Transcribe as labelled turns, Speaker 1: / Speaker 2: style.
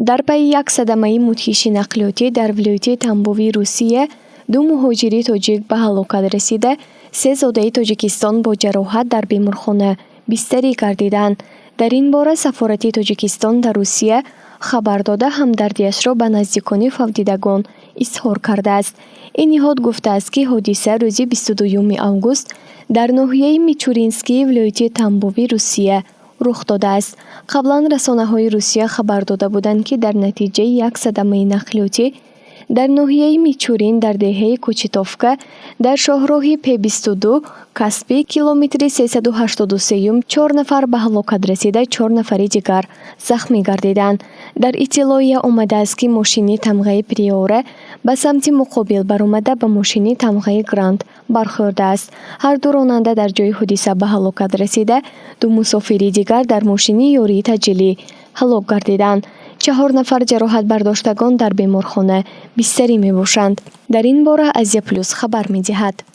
Speaker 1: дар пайи як садамаи мудҳиши нақлиётӣ дар вилояти Тамбови Русия, 2 муҳоҷири тоҷик ба ҳалокат расида, 3 зодаи Тоҷикистон бо ҷароҳат дар беморхона бистарӣ гардиданд. Дар ин бора Сафорати Тоҷикистон дар Русия хабар дода, ҳамдардиашро ба наздикони фавдидагон изҳор кардааст. Ин ниҳод гуфтааст, ки ҳодиса рӯзи 22 август дар ноҳияи Мичуринскии вилояти Тамбови Русия рух додааст. Қаблан расонаҳои Русия хабар дода буданд, ки дар натиҷаи як садамаи нақлиётӣ дар ноҳияи Мичурин дар деҳаи Кочетовка дар шоҳроҳи П-22 Каспий километри 383 4 нафар ба ҳалокат расида, 4 нафари дигар захмӣ гардиданд. Дар иттилоия омадааст, ки мошини тамғаи Приора ба самти муқобил баромада ба мошини тамғаи Гранд бархӯрдааст. Ҳар ду ронанда дар ҷои ҳодиса ба ҳалокат расида, 2 мусофири дигар дар мошини ёрии таъҷилӣ ҳалок гардиданд. 4 нафар ҷароҳат бардоштагон дар беморхона бистарӣ мебошанд. Дар ин бора Азия Плюс хабар медиҳад.